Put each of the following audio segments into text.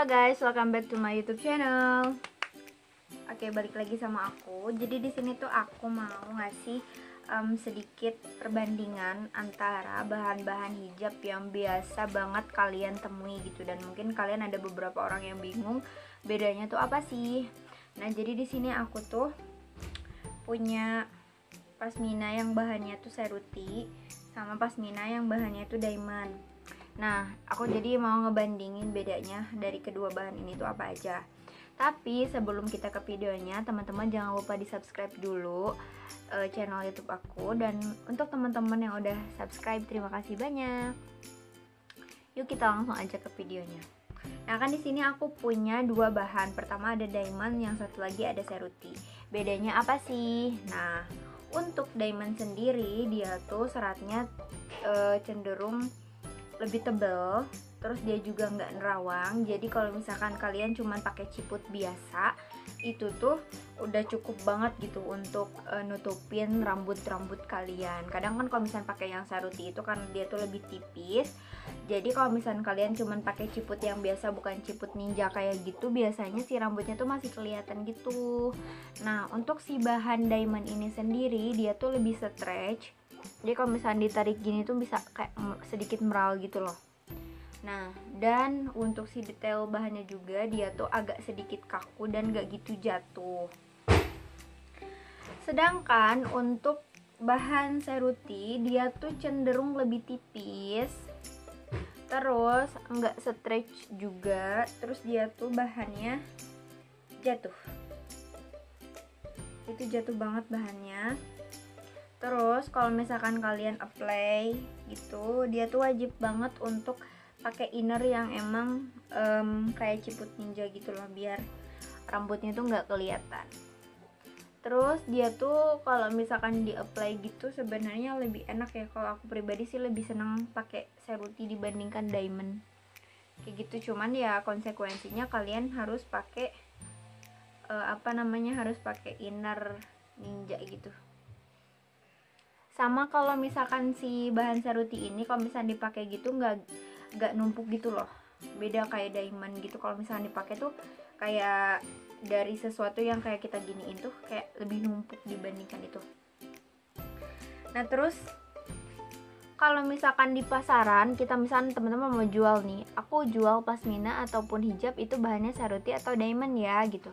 Halo guys, welcome back to my YouTube channel. Oke, balik lagi sama aku. Jadi di sini tuh aku mau ngasih sedikit perbandingan antara bahan-bahan hijab yang biasa banget kalian temui gitu, dan mungkin kalian ada beberapa orang yang bingung bedanya tuh apa sih. Nah, jadi di sini aku tuh punya pasmina yang bahannya tuh seruti sama pasmina yang bahannya tuh diamond. Nah, aku jadi mau ngebandingin bedanya dari kedua bahan ini tuh apa aja. Tapi sebelum kita ke videonya, teman-teman jangan lupa di subscribe dulu channel YouTube aku. Dan untuk teman-teman yang udah subscribe, terima kasih banyak. Yuk kita langsung aja ke videonya. Nah, kan di sini aku punya dua bahan. Pertama ada diamond, yang satu lagi ada seruti. Bedanya apa sih? Nah, untuk diamond sendiri dia tuh seratnya cenderung lebih tebal, terus dia juga nggak nerawang. Jadi kalau misalkan kalian cuman pakai ciput biasa, itu tuh udah cukup banget gitu untuk nutupin rambut-rambut kalian. Kadang kan kalau misalkan pakai yang saruti itu kan dia tuh lebih tipis. Jadi kalau misalkan kalian cuman pakai ciput yang biasa, bukan ciput ninja kayak gitu, biasanya si rambutnya tuh masih kelihatan gitu. Nah, untuk si bahan diamond ini sendiri dia tuh lebih stretch. Jadi kalau misalnya ditarik gini tuh bisa kayak sedikit meral gitu loh. Nah, dan untuk si detail bahannya juga dia tuh agak sedikit kaku dan gak gitu jatuh. Sedangkan untuk bahan seruti dia tuh cenderung lebih tipis, terus nggak stretch juga, terus dia tuh bahannya jatuh. Itu jatuh banget bahannya. Terus kalau misalkan kalian apply gitu, dia tuh wajib banget untuk pakai inner yang emang kayak ciput ninja gitu loh, biar rambutnya tuh nggak kelihatan. Terus dia tuh kalau misalkan di apply gitu sebenarnya lebih enak ya. Kalau aku pribadi sih lebih seneng pakai seruti dibandingkan diamond kayak gitu. Cuman ya konsekuensinya kalian harus pakai harus pakai inner ninja gitu. Sama kalau misalkan si bahan seruti ini kalau misalnya dipakai gitu nggak numpuk gitu loh. Beda kayak diamond gitu, kalau misalnya dipakai tuh kayak dari sesuatu yang kayak kita giniin tuh kayak lebih numpuk dibandingkan itu. Nah, terus kalau misalkan di pasaran kita misalnya teman-teman mau jual nih, aku jual pasmina ataupun hijab itu bahannya seruti atau diamond ya gitu.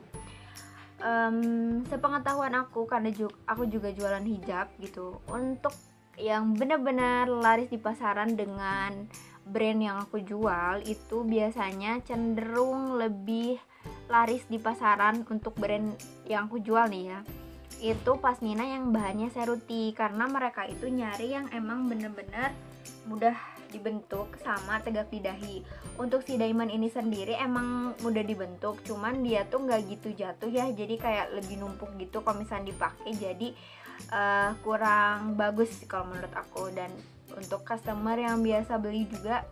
Sepengetahuan aku, karena aku juga jualan hijab gitu, untuk yang benar-benar laris di pasaran dengan brand yang aku jual itu biasanya cenderung lebih laris di pasaran untuk brand yang aku jual nih ya, itu pasmina yang bahannya seruti, karena mereka itu nyari yang emang bener-bener mudah dibentuk sama tegak di dahi. Untuk si diamond ini sendiri emang mudah dibentuk, cuman dia tuh nggak gitu jatuh ya, jadi kayak lebih numpuk gitu kalau misalnya dipakai. Jadi kurang bagus kalau menurut aku, dan untuk customer yang biasa beli juga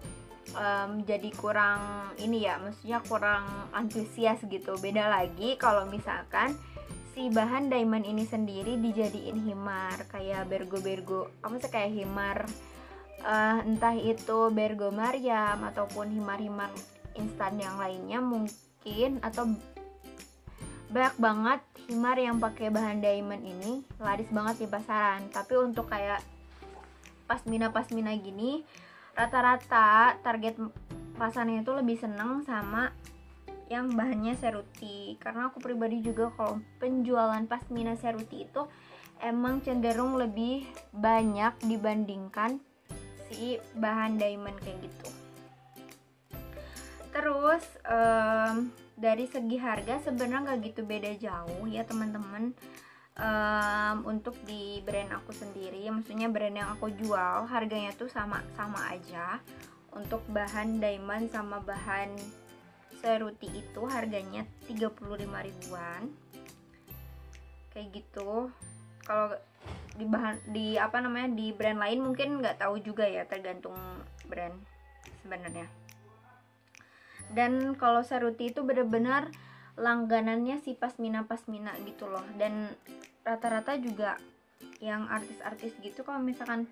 jadi kurang ini ya, maksudnya kurang antusias gitu. Beda lagi kalau misalkan si bahan diamond ini sendiri dijadiin himar kayak bergo-bergo, apa sih, kayak himar entah itu bergo Mariam ataupun himar-himar instan yang lainnya mungkin, atau banyak banget himar yang pakai bahan diamond ini laris banget di pasaran. Tapi untuk kayak pasmina gini, rata-rata target pasarnya itu lebih seneng sama yang bahannya seruti, karena aku pribadi juga kalau penjualan pasmina seruti itu emang cenderung lebih banyak dibandingkan si bahan diamond kayak gitu. Terus dari segi harga sebenarnya nggak gitu beda jauh ya teman-teman. Untuk di brand aku sendiri, maksudnya brand yang aku jual, harganya tuh sama aja. Untuk bahan diamond sama bahan seruti itu harganya 35 ribuan kayak gitu. Kalau di di brand lain mungkin nggak tahu juga ya, tergantung brand sebenarnya. Dan kalau seruti itu bener-bener langganannya si pasmina gitu loh, dan rata-rata juga yang artis-artis gitu kalau misalkan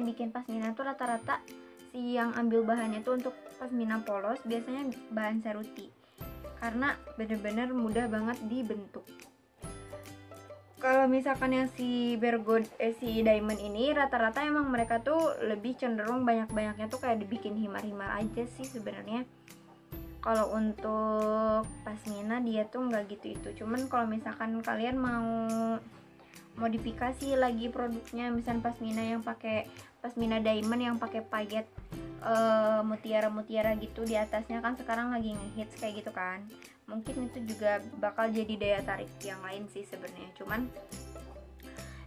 bikin pasmina tuh rata-rata rekomendasi yang ambil bahannya tuh untuk pasmina polos biasanya bahan Ceruti, karena bener-bener mudah banget dibentuk. Kalau misalkan yang si si Diamond ini rata-rata emang mereka tuh lebih cenderung banyak-banyaknya tuh kayak dibikin himar-himar aja sih sebenarnya. Kalau untuk pasmina dia tuh nggak gitu itu. Cuman kalau misalkan kalian mau modifikasi lagi produknya, misalnya pasmina yang pakai pasmina Diamond yang pakai payet mutiara-mutiara gitu di atasnya, kan sekarang lagi ngehits kayak gitu kan, mungkin itu juga bakal jadi daya tarik yang lain sih sebenarnya. Cuman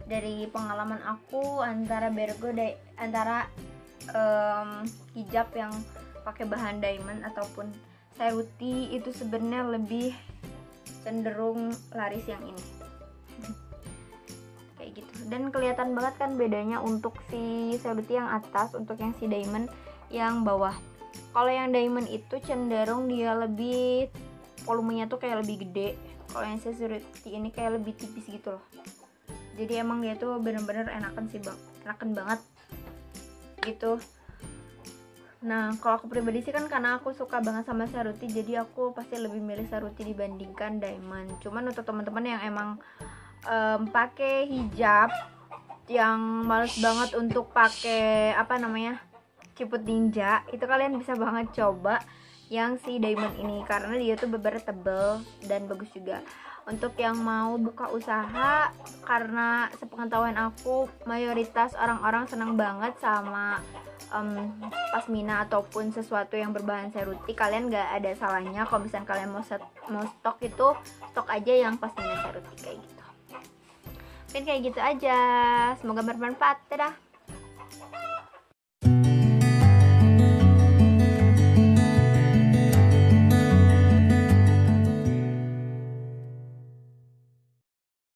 dari pengalaman aku antara hijab yang pakai bahan diamond ataupun Ceruti itu sebenarnya lebih cenderung laris yang ini kayak gitu. Dan kelihatan banget kan bedanya untuk si Ceruti yang atas, untuk yang si diamond yang bawah. Kalau yang diamond itu cenderung dia lebih volumenya tuh kayak lebih gede, kalau yang si Ceruti ini kayak lebih tipis gitu loh. Jadi emang dia tuh bener-bener enakan sih bang, enakan banget gitu. Nah kalau aku pribadi sih kan karena aku suka banget sama Ceruti, jadi aku pasti lebih milih Ceruti dibandingkan diamond. Cuman untuk teman-teman yang emang pakai hijab yang males banget untuk pakai ciput ninja, itu kalian bisa banget coba yang si diamond ini karena dia tuh bener tebel dan bagus juga. Untuk yang mau buka usaha, karena sepengetahuan aku mayoritas orang-orang senang banget sama pasmina ataupun sesuatu yang berbahan Ceruti, kalian gak ada salahnya kalau misalnya kalian mau stok itu stok aja yang pasmina Ceruti kayak gitu. Mungkin kayak gitu aja, semoga bermanfaat. Dadah.